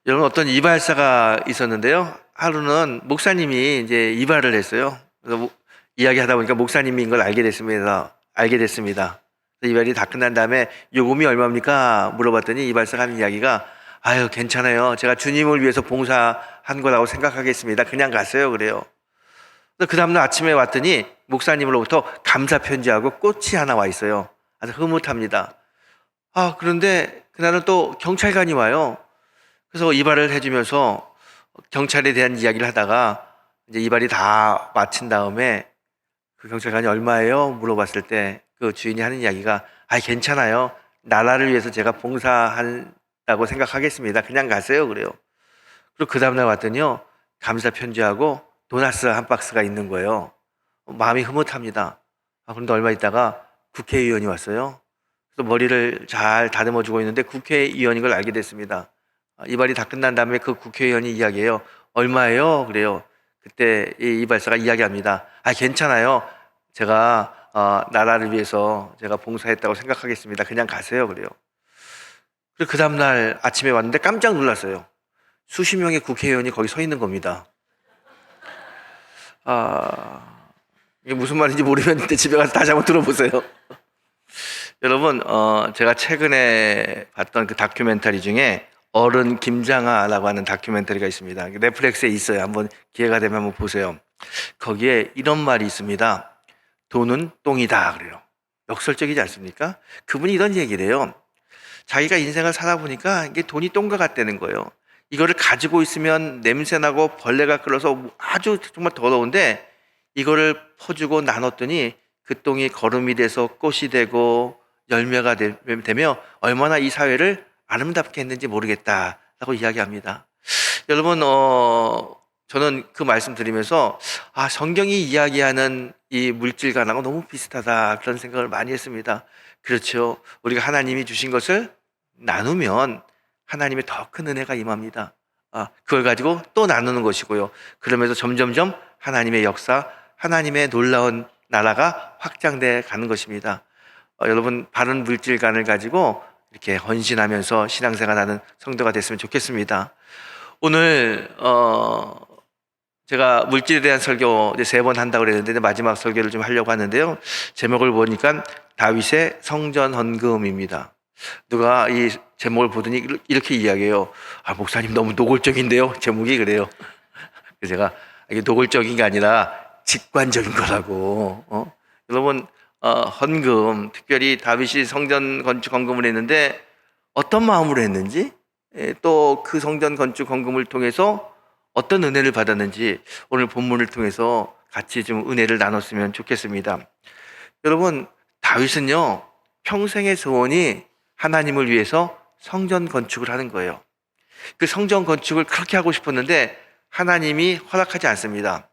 여러분 어떤 이발사가 있었는데요. 하루는 목사님이 이제 이발을 했어요. 그래서 이야기하다 보니까 목사님인 걸 알게 됐습니다. 그래서 이발이 다 끝난 다음에 요금이 얼마입니까? 물어봤더니 이발사가 하는 이야기가 아유 괜찮아요. 제가 주님을 위해서 봉사한 거라고 생각하겠습니다. 그냥 갔어요. 그래요. 그 다음날 아침에 왔더니 목사님으로부터 감사 편지하고 꽃이 하나 와 있어요. 아주 흐뭇합니다. 그런데 그날은 또 경찰관이 와요. 그래서 이발을 해주면서 경찰에 대한 이야기를 하다가 이제 이발이 다 마친 다음에 그 경찰관이 얼마예요? 물어봤을 때 그 주인이 하는 이야기가 괜찮아요. 나라를 위해서 제가 봉사한다고 생각하겠습니다. 그냥 가세요. 그래요. 그리고 그 다음날 왔더니요. 감사 편지하고 도나스 한 박스가 있는 거예요. 마음이 흐뭇합니다. 그런데 얼마 있다가 국회의원이 왔어요. 그래서 머리를 잘 다듬어주고 있는데 국회의원인 걸 알게 됐습니다. 이발이 다 끝난 다음에 그 국회의원이 이야기해요. 얼마예요? 그래요. 그때 이 이발사가 이야기합니다. 괜찮아요. 제가 나라를 위해서 제가 봉사했다고 생각하겠습니다. 그냥 가세요. 그래요. 그리고 그 다음날 아침에 왔는데 깜짝 놀랐어요. 수십 명의 국회의원이 거기 서 있는 겁니다. 이게 무슨 말인지 모르겠는데 집에 가서 다시 한번 들어보세요. 여러분, 제가 최근에 봤던 그 다큐멘터리 중에 어른 김장하라고 하는 다큐멘터리가 있습니다. 넷플릭스에 있어요. 한번 기회가 되면 한번 보세요. 거기에 이런 말이 있습니다. 돈은 똥이다 그래요. 역설적이지 않습니까? 그분이 이런 얘기를 해요. 자기가 인생을 살아보니까 이게 돈이 똥과 같다는 거예요. 이거를 가지고 있으면 냄새나고 벌레가 끌어서 아주 정말 더러운데 이거를 퍼주고 나눴더니 그 똥이 거름이 돼서 꽃이 되고 열매가 되며 얼마나 이 사회를 아름답게 했는지 모르겠다라고 이야기합니다. 여러분, 저는 그 말씀 드리면서 성경이 이야기하는 이 물질관하고 너무 비슷하다 그런 생각을 많이 했습니다. 그렇죠. 우리가 하나님이 주신 것을 나누면 하나님의 더 큰 은혜가 임합니다. 그걸 가지고 또 나누는 것이고요. 그러면서 점점점 하나님의 역사, 하나님의 놀라운 나라가 확장돼 가는 것입니다. 여러분 바른 물질관을 가지고 이렇게 헌신하면서 신앙생활하는 성도가 됐으면 좋겠습니다. 오늘 제가 물질에 대한 설교 이제 3번 한다고 그랬는데 마지막 설교를 좀 하려고 하는데요. 제목을 보니까 다윗의 성전 헌금입니다. 누가 이 제목을 보더니 이렇게 이야기해요. 목사님 너무 노골적인데요. 제목이 그래요. 그래서 제가 이게 노골적인 게 아니라 직관적인 거라고. 여러분 헌금, 특별히 다윗이 성전 건축 헌금을 했는데 어떤 마음으로 했는지, 또 그 성전 건축 헌금을 통해서 어떤 은혜를 받았는지 오늘 본문을 통해서 같이 좀 은혜를 나눴으면 좋겠습니다. 여러분, 다윗은요 평생의 소원이 하나님을 위해서 성전 건축을 하는 거예요. 그 성전 건축을 그렇게 하고 싶었는데 하나님이 허락하지 않습니다.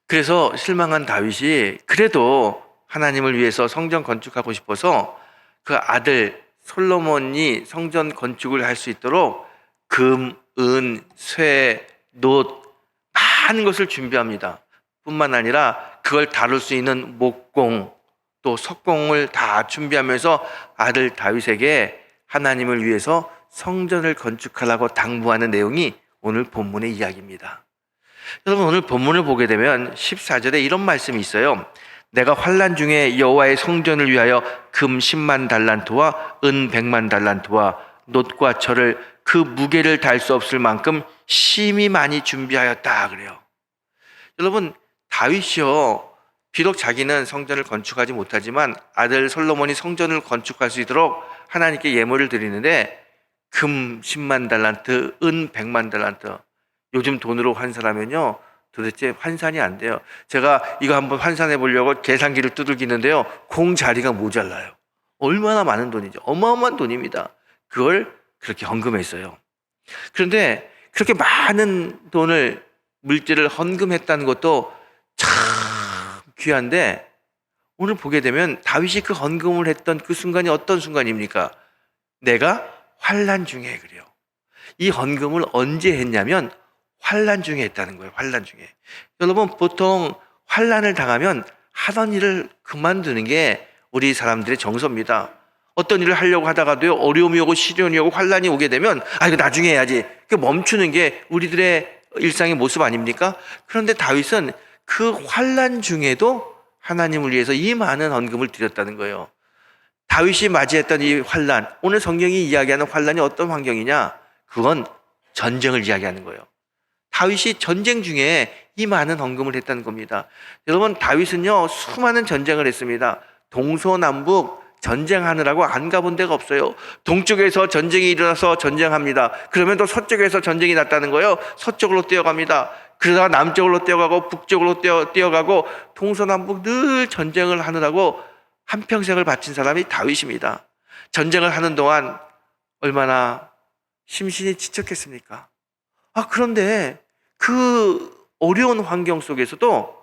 그래서 실망한 다윗이 그래도 하나님을 위해서 성전 건축하고 싶어서 그 아들 솔로몬이 성전 건축을 할 수 있도록 금, 은, 쇠, 놋 많은 것을 준비합니다. 뿐만 아니라 그걸 다룰 수 있는 목공 또 석공을 다 준비하면서 아들 다윗에게 하나님을 위해서 성전을 건축하라고 당부하는 내용이 오늘 본문의 이야기입니다. 여러분 오늘 본문을 보게 되면 14절에 이런 말씀이 있어요. 내가 환난 중에 여호와의 성전을 위하여 금 10만 달란트와 은 100만 달란트와 놋과 철을 그 무게를 달 수 없을 만큼 심히 많이 준비하였다 그래요. 여러분 다윗이요 비록 자기는 성전을 건축하지 못하지만 아들 솔로몬이 성전을 건축할 수 있도록 하나님께 예물을 드리는데 금 10만 달란트, 은 100만 달란트 요즘 돈으로 환산하면요 도대체 환산이 안 돼요. 제가 이거 한번 환산해 보려고 계산기를 두들기는데요 공 자리가 모자라요. 얼마나 많은 돈이죠. 어마어마한 돈입니다. 그걸 그렇게 헌금했어요. 그런데 그렇게 많은 돈을 물질을 헌금했다는 것도 참 귀한데 오늘 보게 되면 다윗이 그 헌금을 했던 그 순간이 어떤 순간입니까? 내가 환난 중에 그래요. 이 헌금을 언제 했냐면 환난 중에 했다는 거예요. 환난 중에. 여러분 보통 환난을 당하면 하던 일을 그만두는 게 우리 사람들의 정서입니다. 어떤 일을 하려고 하다가도요, 어려움이 오고 시련이 오고 환란이 오게 되면 이거 나중에 해야지. 그 멈추는 게 우리들의 일상의 모습 아닙니까? 그런데 다윗은 그 환란 중에도 하나님을 위해서 이 많은 헌금을 드렸다는 거예요. 다윗이 맞이했던 이 환란, 오늘 성경이 이야기하는 환란이 어떤 환경이냐? 그건 전쟁을 이야기하는 거예요. 다윗이 전쟁 중에 이 많은 헌금을 했다는 겁니다. 여러분, 다윗은요, 수많은 전쟁을 했습니다. 동서남북 전쟁하느라고 안 가본 데가 없어요. 동쪽에서 전쟁이 일어나서 전쟁합니다. 그러면 또 서쪽에서 전쟁이 났다는 거예요. 서쪽으로 뛰어갑니다. 그러다가 남쪽으로 뛰어가고 북쪽으로 뛰어가고 동서남북 늘 전쟁을 하느라고 한평생을 바친 사람이 다윗입니다. 전쟁을 하는 동안 얼마나 심신이 지쳤겠습니까? 그런데 그 어려운 환경 속에서도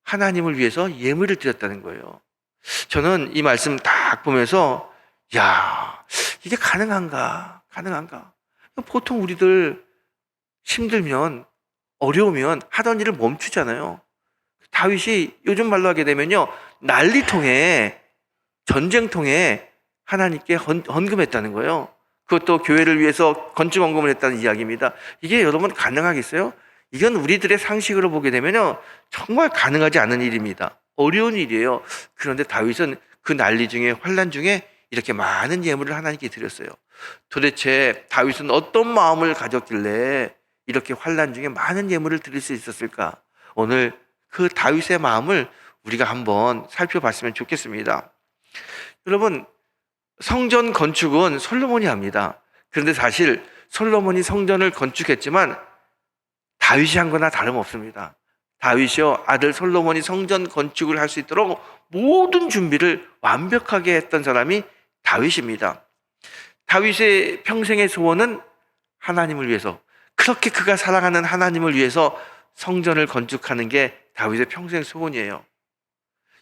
하나님을 위해서 예물을 드렸다는 거예요. 저는 이 말씀 딱 보면서 이게 가능한가? 보통 우리들 힘들면 어려우면 하던 일을 멈추잖아요. 다윗이 요즘 말로 하게 되면요, 난리통에 전쟁통에 하나님께 헌금했다는 거예요. 그것도 교회를 위해서 건축 헌금을 했다는 이야기입니다. 이게 여러분 가능하겠어요? 이건 우리들의 상식으로 보게 되면요, 정말 가능하지 않은 일입니다. 어려운 일이에요. 그런데 다윗은 그 난리 중에 환난 중에 이렇게 많은 예물을 하나님께 드렸어요. 도대체 다윗은 어떤 마음을 가졌길래 이렇게 환난 중에 많은 예물을 드릴 수 있었을까? 오늘 그 다윗의 마음을 우리가 한번 살펴봤으면 좋겠습니다. 여러분, 성전 건축은 솔로몬이 합니다. 그런데 사실 솔로몬이 성전을 건축했지만 다윗이 한 거나 다름없습니다. 다윗이요, 아들 솔로몬이 성전 건축을 할 수 있도록 모든 준비를 완벽하게 했던 사람이 다윗입니다. 다윗의 평생의 소원은 하나님을 위해서, 그렇게 그가 사랑하는 하나님을 위해서 성전을 건축하는 게 다윗의 평생 소원이에요.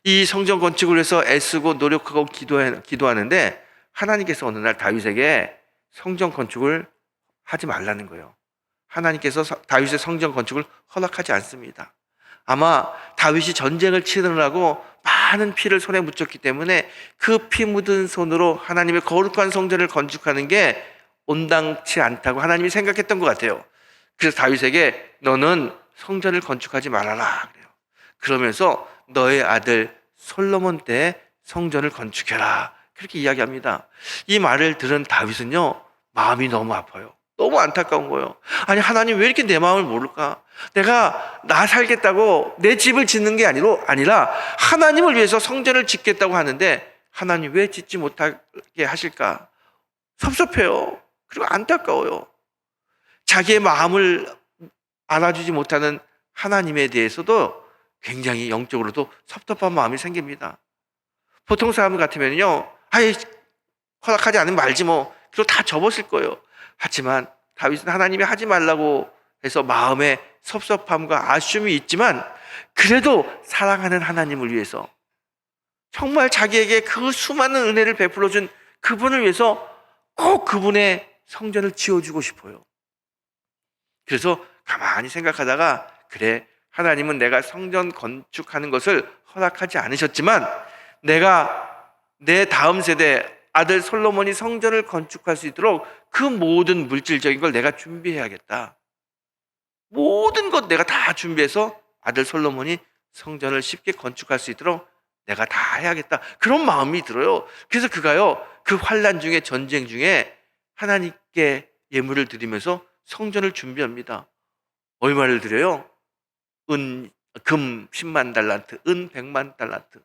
이 성전 건축을 위해서 애쓰고 노력하고 기도하는데 하나님께서 어느 날 다윗에게 성전 건축을 하지 말라는 거예요. 하나님께서 다윗의 성전 건축을 허락하지 않습니다. 아마 다윗이 전쟁을 치르느라고 많은 피를 손에 묻혔기 때문에 그 피 묻은 손으로 하나님의 거룩한 성전을 건축하는 게 온당치 않다고 하나님이 생각했던 것 같아요. 그래서 다윗에게 너는 성전을 건축하지 말아라 그래요. 그러면서 너의 아들 솔로몬 때 성전을 건축해라, 그렇게 이야기합니다. 이 말을 들은 다윗은요, 마음이 너무 아파요. 너무 안타까운 거예요. 아니, 하나님 왜 이렇게 내 마음을 모를까? 내가 나 살겠다고 내 집을 짓는 게 아니라 하나님을 위해서 성전을 짓겠다고 하는데 하나님 왜 짓지 못하게 하실까? 섭섭해요. 그리고 안타까워요. 자기의 마음을 알아주지 못하는 하나님에 대해서도 굉장히 영적으로도 섭섭한 마음이 생깁니다. 보통 사람 같으면요, 허락하지 않으면 말지 뭐, 그리고 다 접었을 거예요. 하지만 다윗은 하나님이 하지 말라고 해서 마음에 섭섭함과 아쉬움이 있지만 그래도 사랑하는 하나님을 위해서, 정말 자기에게 그 수많은 은혜를 베풀어 준 그분을 위해서 꼭 그분의 성전을 지어주고 싶어요. 그래서 가만히 생각하다가, 그래, 하나님은 내가 성전 건축하는 것을 허락하지 않으셨지만 내가 내 다음 세대 아들 솔로몬이 성전을 건축할 수 있도록 그 모든 물질적인 걸 내가 준비해야겠다. 모든 것 내가 다 준비해서 아들 솔로몬이 성전을 쉽게 건축할 수 있도록 내가 다 해야겠다, 그런 마음이 들어요. 그래서 그가요, 그 환난 중에, 전쟁 중에 하나님께 예물을 드리면서 성전을 준비합니다. 얼마를 드려요? 금 10만 달란트, 은 100만 달란트.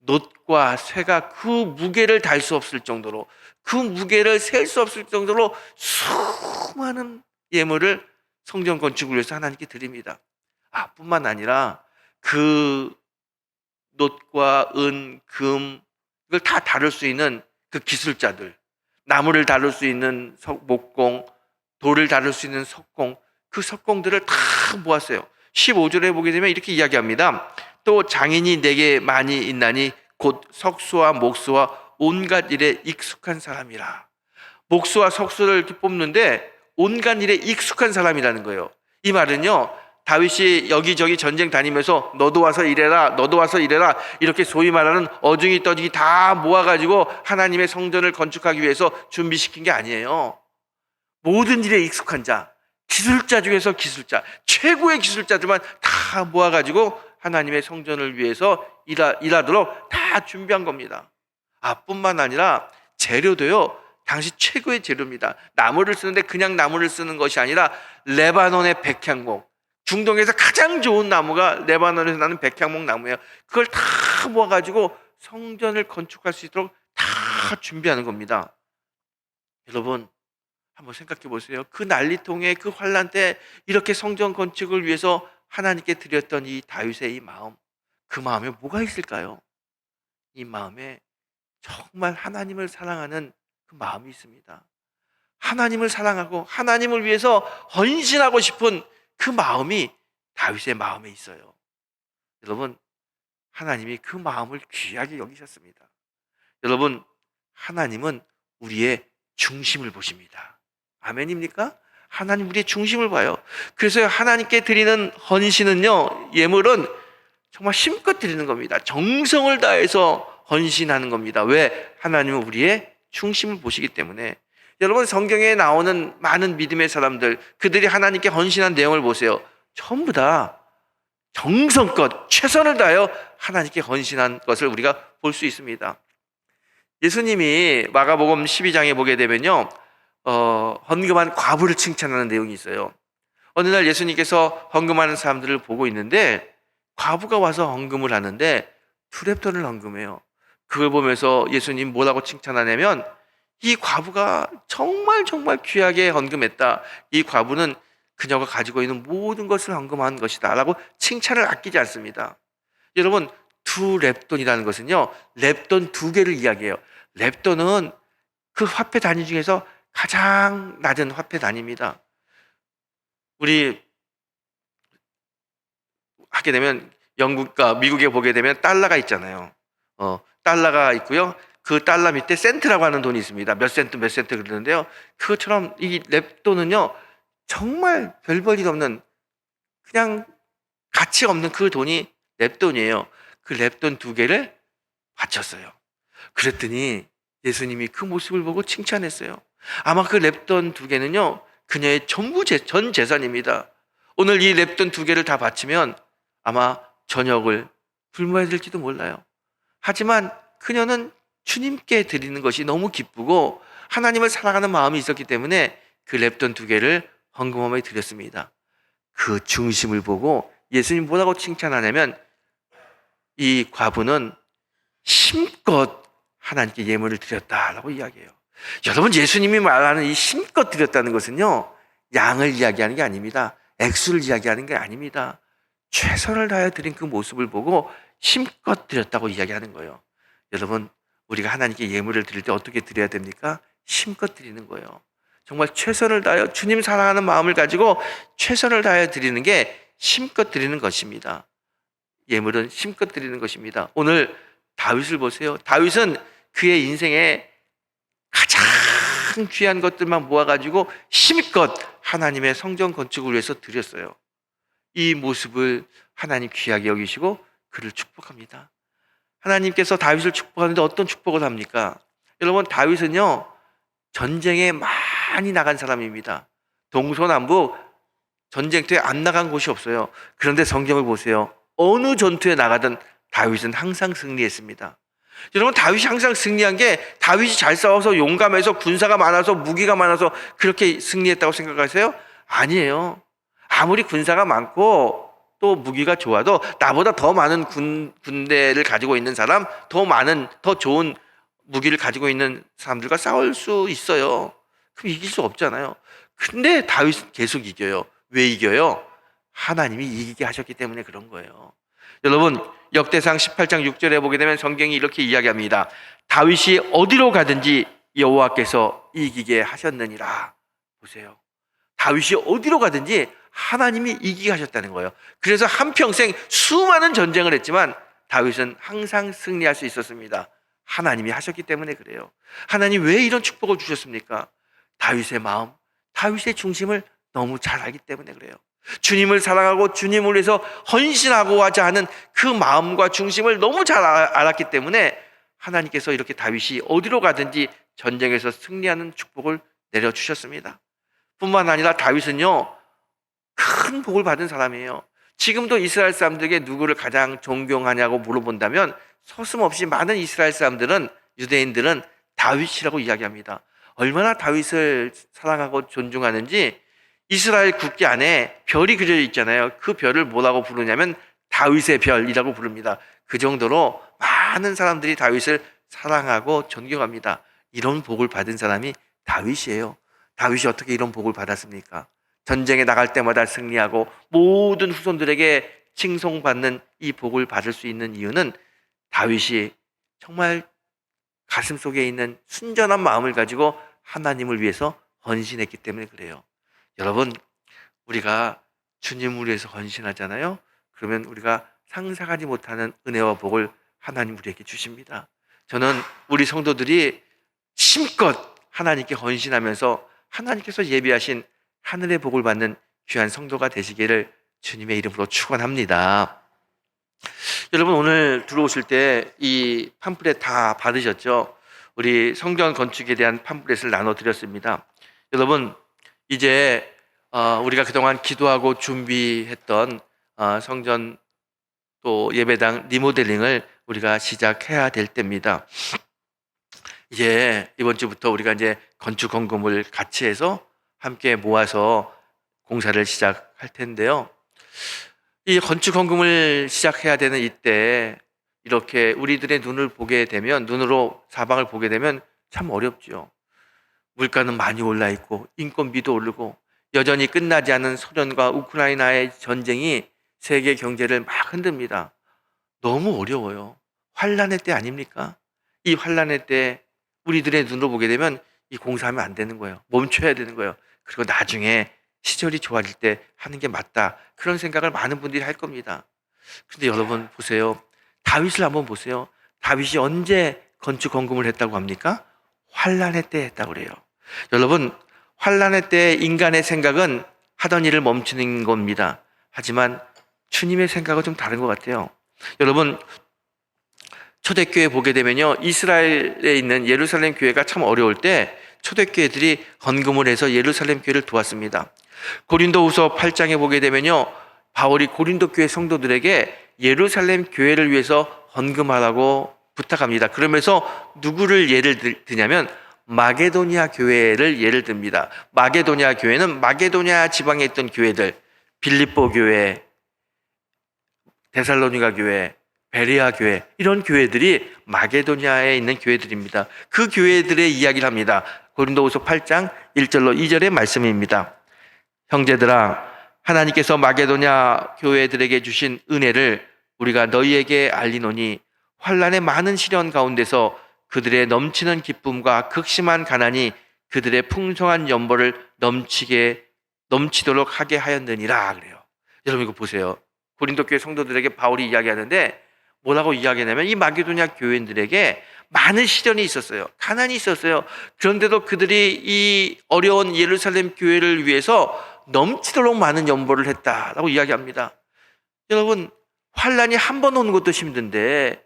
놋과 쇠가 그 무게를 달 수 없을 정도로, 그 무게를 셀 수 없을 정도로 수많은 예물을 성전 건축을 위해서 하나님께 드립니다. 뿐만 아니라 그 놋과 은, 금, 이걸 다 다룰 수 있는 그 기술자들, 나무를 다룰 수 있는 목공, 돌을 다룰 수 있는 석공, 그 석공들을 다 모았어요. 15절에 보게 되면 이렇게 이야기합니다. 또 장인이 내게 많이 있나니 곧 석수와 목수와 온갖 일에 익숙한 사람이라. 목수와 석수를 이렇게 뽑는데 온갖 일에 익숙한 사람이라는 거예요. 이 말은요, 다윗이 여기저기 전쟁 다니면서 너도 와서 이래라, 너도 와서 이래라, 이렇게 소위 말하는 어중이 떠중이 다 모아가지고 하나님의 성전을 건축하기 위해서 준비시킨 게 아니에요. 모든 일에 익숙한 자, 기술자 중에서 기술자, 최고의 기술자들만 다 모아가지고 하나님의 성전을 위해서 일하도록 다 준비한 겁니다. 뿐만 아니라 재료도요, 당시 최고의 재료입니다. 나무를 쓰는데 그냥 나무를 쓰는 것이 아니라 레바논의 백향목, 중동에서 가장 좋은 나무가 레바논에서 나는 백향목 나무예요. 그걸 다 모아가지고 성전을 건축할 수 있도록 다 준비하는 겁니다. 여러분, 한번 생각해 보세요. 그 난리통에, 그 환란 때 이렇게 성전 건축을 위해서 하나님께 드렸던 이 다윗의 이 마음, 그 마음에 뭐가 있을까요? 이 마음에 정말 하나님을 사랑하는 그 마음이 있습니다. 하나님을 사랑하고 하나님을 위해서 헌신하고 싶은 그 마음이 다윗의 마음에 있어요. 여러분, 하나님이 그 마음을 귀하게 여기셨습니다. 여러분, 하나님은 우리의 중심을 보십니다. 아멘입니까? 하나님 우리의 중심을 봐요. 그래서 하나님께 드리는 헌신은요, 예물은 정말 힘껏 드리는 겁니다. 정성을 다해서 헌신하는 겁니다. 왜? 하나님은 우리의 중심을 보시기 때문에. 여러분, 성경에 나오는 많은 믿음의 사람들, 그들이 하나님께 헌신한 내용을 보세요. 전부 다 정성껏 최선을 다하여 하나님께 헌신한 것을 우리가 볼 수 있습니다. 예수님이 마가복음 12장에 보게 되면요, 헌금한 과부를 칭찬하는 내용이 있어요. 어느 날 예수님께서 헌금하는 사람들을 보고 있는데 과부가 와서 헌금을 하는데 2렙돈을 헌금해요. 그걸 보면서 예수님 뭐라고 칭찬하냐면, 이 과부가 정말 귀하게 헌금했다. 이 과부는 그녀가 가지고 있는 모든 것을 헌금한 것이다 라고 칭찬을 아끼지 않습니다. 여러분, 2렙돈이라는 것은요, 렙돈 2개를 이야기해요. 렙돈은 그 화폐 단위 중에서 가장 낮은 화폐 단위입니다. 우리 하게 되면 영국과 미국에 보게 되면 달러가 있잖아요. 달러가 있고요. 그 달러 밑에 센트라고 하는 돈이 있습니다. 몇 센트 그러는데요. 그것처럼 이 렙돈은요, 정말 별 볼 일 없는, 그냥 가치 없는 그 돈이 렙돈이에요. 그 렙돈 2개를 바쳤어요. 그랬더니 예수님이 그 모습을 보고 칭찬했어요. 아마 그 렙돈 2개는요, 그녀의 전부 전 재산입니다. 오늘 이 렙돈 2개를 다 바치면 아마 저녁을 굶어야 될지도 몰라요. 하지만 그녀는 주님께 드리는 것이 너무 기쁘고 하나님을 사랑하는 마음이 있었기 때문에 그 렙돈 2개를 헌금함에 드렸습니다. 그 중심을 보고 예수님 뭐라고 칭찬하냐면, 이 과부는 힘껏 하나님께 예물을 드렸다라고 이야기해요. 여러분, 예수님이 말하는 이 힘껏 드렸다는 것은요, 양을 이야기하는 게 아닙니다. 액수를 이야기하는 게 아닙니다. 최선을 다해 드린 그 모습을 보고 힘껏 드렸다고 이야기하는 거예요. 여러분, 우리가 하나님께 예물을 드릴 때 어떻게 드려야 됩니까? 힘껏 드리는 거예요. 정말 최선을 다하여 주님 사랑하는 마음을 가지고 최선을 다하여 드리는 게 힘껏 드리는 것입니다. 예물은 힘껏 드리는 것입니다. 오늘 다윗을 보세요. 다윗은 그의 인생에 가장 귀한 것들만 모아가지고 힘껏 하나님의 성전 건축을 위해서 드렸어요. 이 모습을 하나님 귀하게 여기시고 그를 축복합니다. 하나님께서 다윗을 축복하는데 어떤 축복을 합니까? 여러분, 다윗은요, 전쟁에 많이 나간 사람입니다. 동서남북 전쟁터에 안 나간 곳이 없어요. 그런데 성경을 보세요. 어느 전투에 나가든 다윗은 항상 승리했습니다. 여러분, 다윗이 항상 승리한 게 다윗이 잘 싸워서 용감해서 군사가 많아서 무기가 많아서 그렇게 승리했다고 생각하세요? 아니에요. 아무리 군사가 많고 또 무기가 좋아도 나보다 더 많은 군대를 가지고 있는 사람, 더 좋은 무기를 가지고 있는 사람들과 싸울 수 있어요. 그럼 이길 수 없잖아요. 근데 다윗은 계속 이겨요. 왜 이겨요? 하나님이 이기게 하셨기 때문에 그런 거예요. 여러분, 역대상 18장 6절에 보게 되면 성경이 이렇게 이야기합니다. 다윗이 어디로 가든지 여호와께서 이기게 하셨느니라. 보세요. 다윗이 어디로 가든지 하나님이 이기게 하셨다는 거예요. 그래서 한평생 수많은 전쟁을 했지만 다윗은 항상 승리할 수 있었습니다. 하나님이 하셨기 때문에 그래요. 하나님 왜 이런 축복을 주셨습니까? 다윗의 마음, 다윗의 중심을 너무 잘 알기 때문에 그래요. 주님을 사랑하고 주님을 위해서 헌신하고 하자 하는 그 마음과 중심을 너무 잘 알았기 때문에 하나님께서 이렇게 다윗이 어디로 가든지 전쟁에서 승리하는 축복을 내려주셨습니다. 뿐만 아니라 다윗은요, 큰 복을 받은 사람이에요. 지금도 이스라엘 사람들에게 누구를 가장 존경하냐고 물어본다면 서슴없이 많은 이스라엘 사람들은, 유대인들은 다윗이라고 이야기합니다. 얼마나 다윗을 사랑하고 존중하는지 이스라엘 국기 안에 별이 그려져 있잖아요. 그 별을 뭐라고 부르냐면 다윗의 별이라고 부릅니다. 그 정도로 많은 사람들이 다윗을 사랑하고 존경합니다. 이런 복을 받은 사람이 다윗이에요. 다윗이 어떻게 이런 복을 받았습니까? 전쟁에 나갈 때마다 승리하고 모든 후손들에게 칭송받는 이 복을 받을 수 있는 이유는 다윗이 정말 가슴속에 있는 순전한 마음을 가지고 하나님을 위해서 헌신했기 때문에 그래요. 여러분, 우리가 주님을 위해서 헌신하잖아요. 그러면 우리가 상상하지 못하는 은혜와 복을 하나님 우리에게 주십니다. 저는 우리 성도들이 힘껏 하나님께 헌신하면서 하나님께서 예비하신 하늘의 복을 받는 귀한 성도가 되시기를 주님의 이름으로 축원합니다. 여러분, 오늘 들어오실 때 이 팜플렛 다 받으셨죠? 우리 성전 건축에 대한 팜플렛을 나눠드렸습니다. 여러분, 이제 우리가 그동안 기도하고 준비했던 성전 또 예배당 리모델링을 우리가 시작해야 될 때입니다. 이제 이번 주부터 우리가 이제 건축 헌금을 같이 해서 함께 모아서 공사를 시작할 텐데요. 이 건축 헌금을 시작해야 되는 이때 이렇게 우리들의 눈을 보게 되면, 눈으로 사방을 보게 되면 참 어렵죠. 물가는 많이 올라 있고 인건비도 오르고 여전히 끝나지 않은 소련과 우크라이나의 전쟁이 세계 경제를 막 흔듭니다. 너무 어려워요. 환란의 때 아닙니까? 이 환란의 때 우리들의 눈으로 보게 되면 이 공사하면 안 되는 거예요. 멈춰야 되는 거예요. 그리고 나중에 시절이 좋아질 때 하는 게 맞다, 그런 생각을 많은 분들이 할 겁니다. 그런데 여러분 보세요. 다윗을 한번 보세요. 다윗이 언제 건축 헌금을 했다고 합니까? 환란의 때 했다고 그래요. 여러분, 환란의 때 인간의 생각은 하던 일을 멈추는 겁니다. 하지만 주님의 생각은 좀 다른 것 같아요. 여러분, 초대교회 보게 되면요, 이스라엘에 있는 예루살렘 교회가 참 어려울 때 초대교회들이 헌금을 해서 예루살렘 교회를 도왔습니다. 고린도후서 8장에 보게 되면요, 바울이 고린도 교회 성도들에게 예루살렘 교회를 위해서 헌금하라고 부탁합니다. 그러면서 누구를 예를 드냐면 마게도니아 교회를 예를 듭니다. 마게도니아 교회는 마게도니아 지방에 있던 교회들, 빌립보 교회, 데살로니가 교회, 베레아 교회, 이런 교회들이 마게도니아에 있는 교회들입니다. 그 교회들의 이야기를 합니다. 고린도후서 8장 1절로 2절의 말씀입니다. 형제들아, 하나님께서 마게도냐 교회들에게 주신 은혜를 우리가 너희에게 알리노니 환난의 많은 시련 가운데서 그들의 넘치는 기쁨과 극심한 가난이 그들의 풍성한 연보를 넘치도록 하게 하였느니라 그래요. 여러분 이거 보세요. 고린도 교회 성도들에게 바울이 이야기하는데 뭐라고 이야기하냐면 이 마게도냐 교회인들에게 많은 시련이 있었어요. 가난이 있었어요. 그런데도 그들이 이 어려운 예루살렘 교회를 위해서 넘치도록 많은 연보를 했다라고 이야기합니다. 여러분, 환란이 한 번 오는 것도 힘든데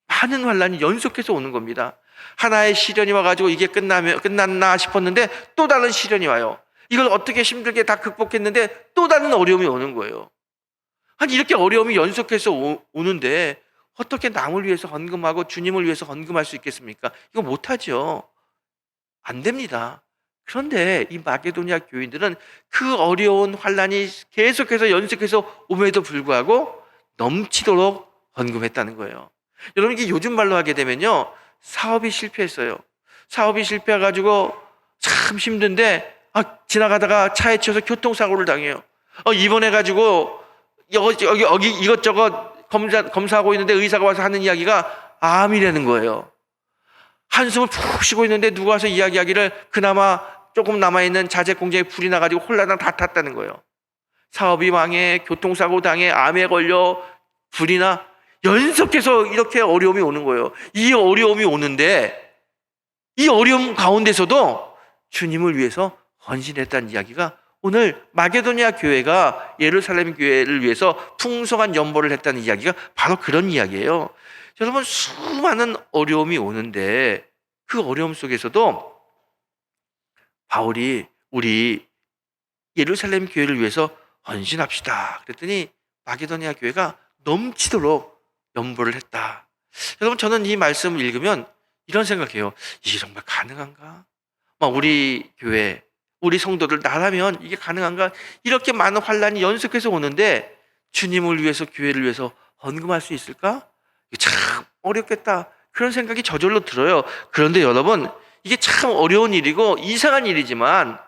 많은 환란이 연속해서 오는 겁니다. 하나의 시련이 와가지고 이게 끝났나 싶었는데 또 다른 시련이 와요. 이걸 어떻게 힘들게 다 극복했는데 또 다른 어려움이 오는 거예요. 아니 이렇게 어려움이 연속해서 오는데 어떻게 남을 위해서 헌금하고 주님을 위해서 헌금할 수 있겠습니까? 이거 못하죠. 안 됩니다. 그런데 이 마게도니아 교인들은 그 어려운 환란이 계속해서 연속해서 옴에도 불구하고 넘치도록 헌금했다는 거예요. 여러분 이게 요즘 말로 하게 되면요, 사업이 실패했어요. 사업이 실패해가지고 참 힘든데 지나가다가 차에 치여서 교통사고를 당해요. 입원해가지고 여기 이것저것 검사하고 있는데 의사가 와서 하는 이야기가 암이라는 거예요. 한숨을 푹 쉬고 있는데 누가 와서 이야기하기를 그나마 조금 남아있는 자재 공장에 불이 나가지고 홀라당 다 탔다는 거예요. 사업이 망해, 교통사고 당해, 암에 걸려, 불이 나, 연속해서 이렇게 어려움이 오는 거예요. 이 어려움이 오는데 이 어려움 가운데서도 주님을 위해서 헌신했다는 이야기가 오늘 마게도니아 교회가 예루살렘 교회를 위해서 풍성한 연보를 했다는 이야기가 바로 그런 이야기예요. 여러분, 수많은 어려움이 오는데 그 어려움 속에서도 바울이 우리 예루살렘 교회를 위해서 헌신합시다 그랬더니 마게도니아 교회가 넘치도록 연보를 했다. 여러분, 저는 이 말씀을 읽으면 이런 생각해요. 이게 정말 가능한가? 우리 교회, 우리 성도들 나라면 이게 가능한가? 이렇게 많은 환란이 연속해서 오는데 주님을 위해서, 교회를 위해서 헌금할 수 있을까? 이게 참 어렵겠다. 그런 생각이 저절로 들어요. 그런데 여러분, 이게 참 어려운 일이고 이상한 일이지만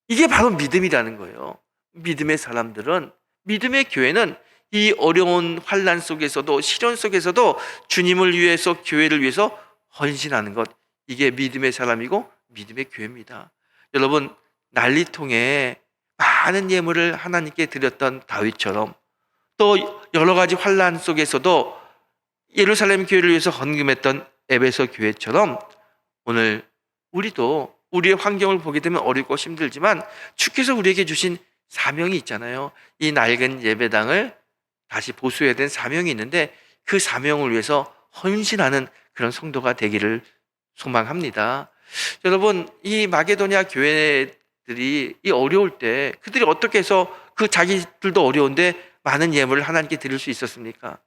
이게 바로 믿음이라는 거예요. 믿음의 사람들은, 믿음의 교회는 이 어려운 환란 속에서도, 시련 속에서도 주님을 위해서, 교회를 위해서 헌신하는 것, 이게 믿음의 사람이고 믿음의 교회입니다. 여러분, 난리통에 많은 예물을 하나님께 드렸던 다윗처럼, 또 여러 가지 환란 속에서도 예루살렘 교회를 위해서 헌금했던 에베소 교회처럼 오늘 우리도 우리의 환경을 보게 되면 어렵고 힘들지만 주께서 우리에게 주신 사명이 있잖아요. 이 낡은 예배당을 다시 보수해야 되는 사명이 있는데 그 사명을 위해서 헌신하는 그런 성도가 되기를 소망합니다. 여러분, 이 마게도니아 교회들이 이 어려울 때 그들이 어떻게 해서 그 자기들도 어려운데 많은 예물을 하나님께 드릴 수 있었습니까?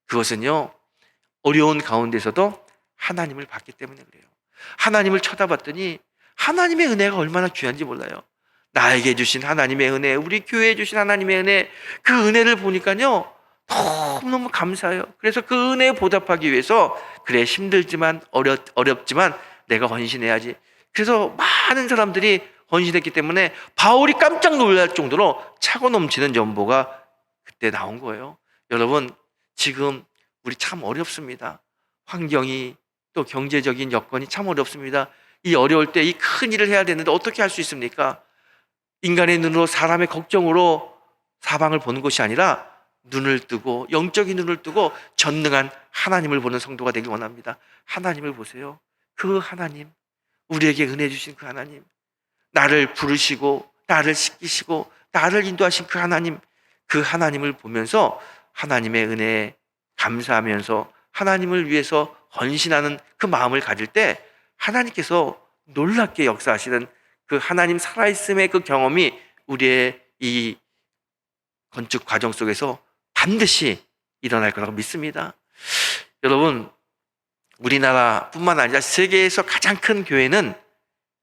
그것은요, 어려운 가운데서도 하나님을 봤기 때문에 그래요. 하나님을 쳐다봤더니 하나님의 은혜가 얼마나 귀한지 몰라요. 나에게 주신 하나님의 은혜, 우리 교회에 주신 하나님의 은혜, 그 은혜를 보니까요 너무너무 감사해요. 그래서 그 은혜에 보답하기 위해서 그래, 힘들지만 어렵지만 내가 헌신해야지. 그래서 많은 사람들이 헌신했기 때문에 바울이 깜짝 놀랄 정도로 차고 넘치는 연보가 그때 나온 거예요. 여러분, 지금 우리 참 어렵습니다. 환경이, 또 경제적인 여건이 참 어렵습니다. 이 어려울 때 이 큰 일을 해야 되는데 어떻게 할 수 있습니까? 인간의 눈으로, 사람의 걱정으로 사방을 보는 것이 아니라 눈을 뜨고, 영적인 눈을 뜨고 전능한 하나님을 보는 성도가 되길 원합니다. 하나님을 보세요. 그 하나님, 우리에게 은혜 주신 그 하나님, 나를 부르시고 나를 씻기시고 나를 인도하신 그 하나님, 그 하나님을 보면서 하나님의 은혜에 감사하면서 하나님을 위해서 헌신하는 그 마음을 가질 때 하나님께서 놀랍게 역사하시는 그 하나님 살아있음의 그 경험이 우리의 이 건축 과정 속에서 반드시 일어날 거라고 믿습니다. 여러분, 우리나라뿐만 아니라 세계에서 가장 큰 교회는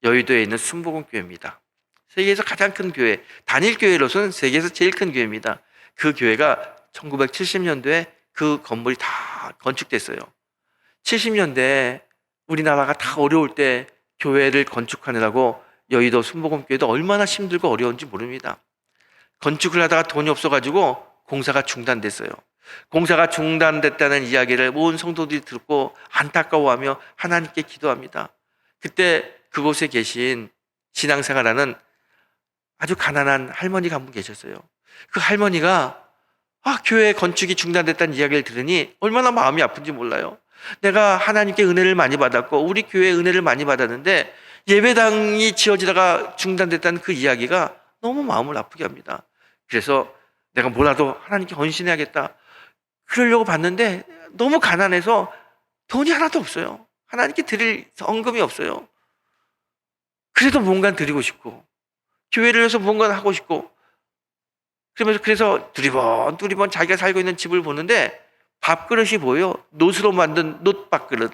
여의도에 있는 순복음교회입니다. 세계에서 가장 큰 교회, 단일교회로서는 세계에서 제일 큰 교회입니다. 그 교회가 1970년도에 그 건물이 다 건축됐어요. 70년대 우리나라가 다 어려울 때 교회를 건축하느라고 여의도 순복음교회도 얼마나 힘들고 어려운지 모릅니다. 건축을 하다가 돈이 없어가지고 공사가 중단됐어요. 공사가 중단됐다는 이야기를 온 성도들이 듣고 안타까워하며 하나님께 기도합니다. 그때 그곳에 계신 신앙생활하는 아주 가난한 할머니가 한 분 계셨어요. 그 할머니가 교회 건축이 중단됐다는 이야기를 들으니 얼마나 마음이 아픈지 몰라요. 내가 하나님께 은혜를 많이 받았고 우리 교회에 은혜를 많이 받았는데 예배당이 지어지다가 중단됐다는 그 이야기가 너무 마음을 아프게 합니다. 그래서 내가 뭐라도 하나님께 헌신해야겠다, 그러려고 봤는데 너무 가난해서 돈이 하나도 없어요. 하나님께 드릴 헌금이 없어요. 그래도 뭔가 드리고 싶고 교회를 위해서 뭔가 하고 싶고, 그래서 두리번 자기가 살고 있는 집을 보는데 밥그릇이 보여요. 놋으로 만든 놋 밥그릇.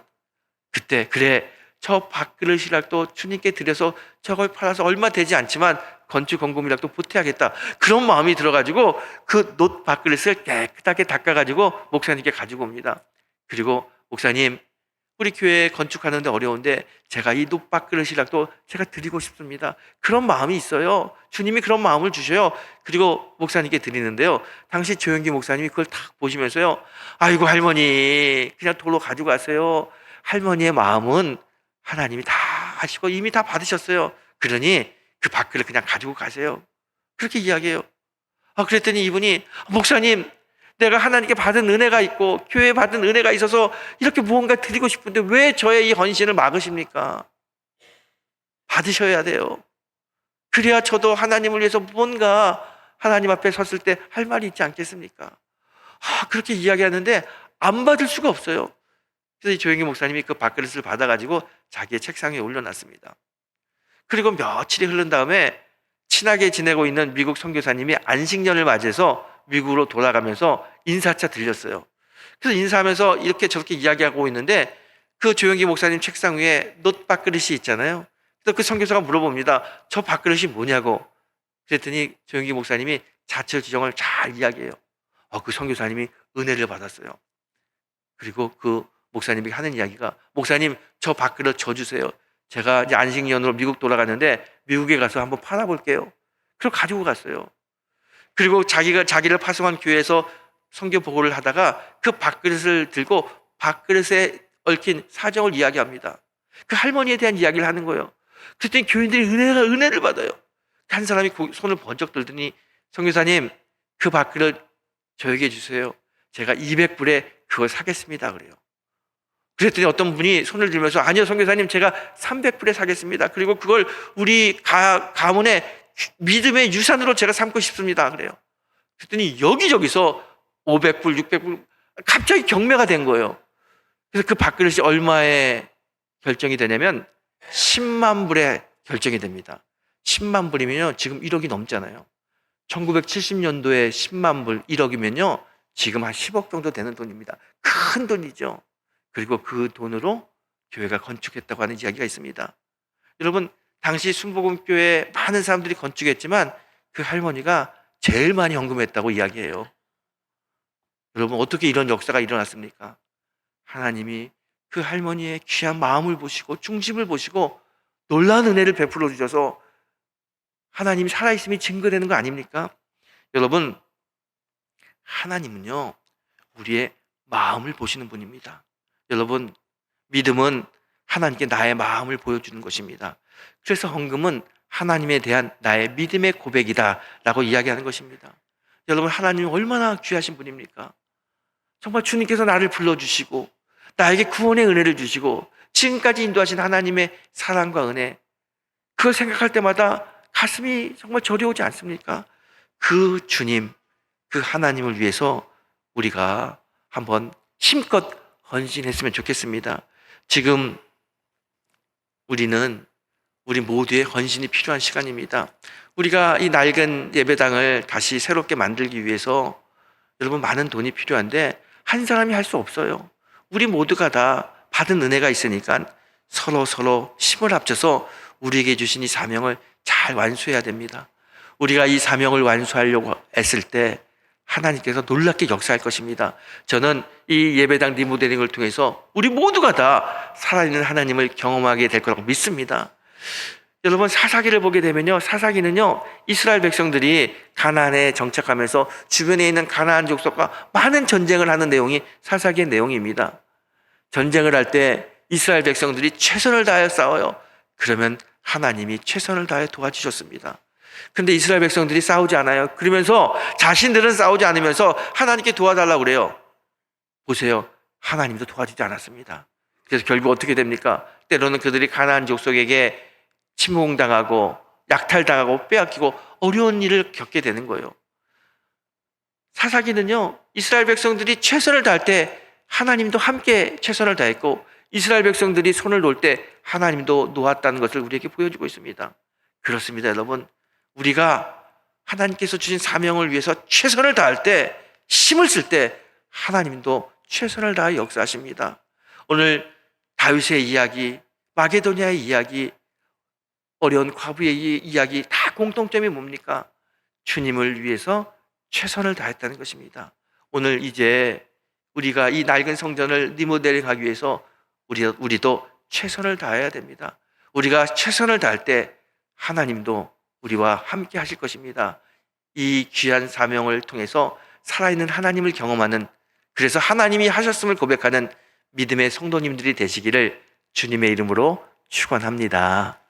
그때 그래, 저 밥그릇이라도 주님께 드려서 저걸 팔아서 얼마 되지 않지만 건축 건금이라도 보태야겠다, 그런 마음이 들어가지고 그 놋 밥그릇을 깨끗하게 닦아가지고 목사님께 가지고 옵니다. 그리고 목사님, 우리 교회 건축하는데 어려운데 제가 이 놋 밥그릇이라도 제가 드리고 싶습니다. 그런 마음이 있어요. 주님이 그런 마음을 주셔요. 그리고 목사님께 드리는데요, 당시 조영기 목사님이 그걸 딱 보시면서요, 아이고 할머니, 그냥 돌로 가지고 가세요. 할머니의 마음은 하나님이 다 아시고 이미 다 받으셨어요. 그러니 그 밥그릇 그냥 가지고 가세요. 그렇게 이야기해요. 그랬더니 이분이, 목사님, 내가 하나님께 받은 은혜가 있고 교회에 받은 은혜가 있어서 이렇게 무언가 드리고 싶은데 왜 저의 이 헌신을 막으십니까? 받으셔야 돼요. 그래야 저도 하나님을 위해서 뭔가 하나님 앞에 섰을 때 할 말이 있지 않겠습니까? 그렇게 이야기하는데 안 받을 수가 없어요. 그래서 이 조영기 목사님이 그 밥그릇을 받아가지고 자기의 책상에 올려놨습니다. 그리고 며칠이 흐른 다음에 친하게 지내고 있는 미국 선교사님이 안식년을 맞이해서 미국으로 돌아가면서 인사차 들렸어요. 그래서 인사하면서 이렇게 저렇게 이야기하고 있는데 그 조영기 목사님 책상 위에 놋 밥그릇이 있잖아요. 그래서 그 선교사가 물어봅니다. 저 밥그릇이 뭐냐고. 그랬더니 조영기 목사님이 자처지정을 잘 이야기해요. 그 선교사님이 은혜를 받았어요. 그리고 그 목사님이 하는 이야기가, 목사님 저 밥그릇 줘 주세요. 제가 이제 안식년으로 미국 돌아갔는데 미국에 가서 한번 팔아볼게요. 그걸 가지고 갔어요. 그리고 자기를 파송한 교회에서 선교 보고를 하다가 그 밥그릇을 들고 밥그릇에 얽힌 사정을 이야기합니다. 그 할머니에 대한 이야기를 하는 거예요. 그랬더니 교인들이 은혜를 받아요. 한 사람이 손을 번쩍 들더니, 선교사님 그 밥그릇 저에게 주세요. 제가 200불에 그걸 사겠습니다. 그래요. 그랬더니 어떤 분이 손을 들면서, 아니요 선교사님 제가 300불에 사겠습니다. 그리고 그걸 우리 가문의 믿음의 유산으로 제가 삼고 싶습니다. 그래요. 그랬더니 여기저기서 500불, 600불 갑자기 경매가 된 거예요. 그래서 그 밥그릇이 얼마에 결정이 되냐면 10만 불에 결정이 됩니다. 10만 불이면요 지금 1억이 넘잖아요. 1970년도에 10만 불 1억이면요 지금 한 10억 정도 되는 돈입니다. 큰 돈이죠. 그리고 그 돈으로 교회가 건축했다고 하는 이야기가 있습니다. 여러분, 당시 순복음교회 많은 사람들이 건축했지만 그 할머니가 제일 많이 헌금했다고 이야기해요. 여러분, 어떻게 이런 역사가 일어났습니까? 하나님이 그 할머니의 귀한 마음을 보시고 중심을 보시고 놀라운 은혜를 베풀어 주셔서 하나님이 살아있음이 증거되는 거 아닙니까? 여러분, 하나님은요 우리의 마음을 보시는 분입니다. 여러분, 믿음은 하나님께 나의 마음을 보여주는 것입니다. 그래서 헌금은 하나님에 대한 나의 믿음의 고백이다 라고 이야기하는 것입니다. 여러분, 하나님이 얼마나 귀하신 분입니까? 정말 주님께서 나를 불러주시고 나에게 구원의 은혜를 주시고 지금까지 인도하신 하나님의 사랑과 은혜, 그걸 생각할 때마다 가슴이 정말 저려오지 않습니까? 그 주님, 그 하나님을 위해서 우리가 한번 힘껏 헌신했으면 좋겠습니다. 지금 우리 모두의 헌신이 필요한 시간입니다. 우리가 이 낡은 예배당을 다시 새롭게 만들기 위해서 여러분 많은 돈이 필요한데 한 사람이 할 수 없어요. 우리 모두가 다 받은 은혜가 있으니까 서로 힘을 합쳐서 우리에게 주신 이 사명을 잘 완수해야 됩니다. 우리가 이 사명을 완수하려고 했을 때 하나님께서 놀랍게 역사할 것입니다. 저는 이 예배당 리모델링을 통해서 우리 모두가 다 살아있는 하나님을 경험하게 될 거라고 믿습니다. 여러분, 사사기를 보게 되면요, 사사기는요 이스라엘 백성들이 가나안에 정착하면서 주변에 있는 가나안 족속과 많은 전쟁을 하는 내용이 사사기의 내용입니다. 전쟁을 할 때 이스라엘 백성들이 최선을 다하여 싸워요. 그러면 하나님이 최선을 다해 도와주셨습니다. 근데 이스라엘 백성들이 싸우지 않아요. 그러면서 자신들은 싸우지 않으면서 하나님께 도와달라고 그래요. 보세요, 하나님도 도와주지 않았습니다. 그래서 결국 어떻게 됩니까? 때로는 그들이 가나안 족속에게 침공당하고 약탈당하고 빼앗기고 어려운 일을 겪게 되는 거예요. 사사기는요 이스라엘 백성들이 최선을 다할 때 하나님도 함께 최선을 다했고, 이스라엘 백성들이 손을 놓을 때 하나님도 놓았다는 것을 우리에게 보여주고 있습니다. 그렇습니다. 여러분, 우리가 하나님께서 주신 사명을 위해서 최선을 다할 때, 힘을 쓸 때 하나님도 최선을 다해 역사하십니다. 오늘 다윗의 이야기, 마게도냐의 이야기, 어려운 과부의 이야기, 다 공통점이 뭡니까? 주님을 위해서 최선을 다했다는 것입니다. 오늘 이제 우리가 이 낡은 성전을 리모델링하기 위해서 우리도 최선을 다해야 됩니다. 우리가 최선을 다할 때 하나님도 우리와 함께 하실 것입니다. 이 귀한 사명을 통해서 살아있는 하나님을 경험하는, 그래서 하나님이 하셨음을 고백하는 믿음의 성도님들이 되시기를 주님의 이름으로 축원합니다.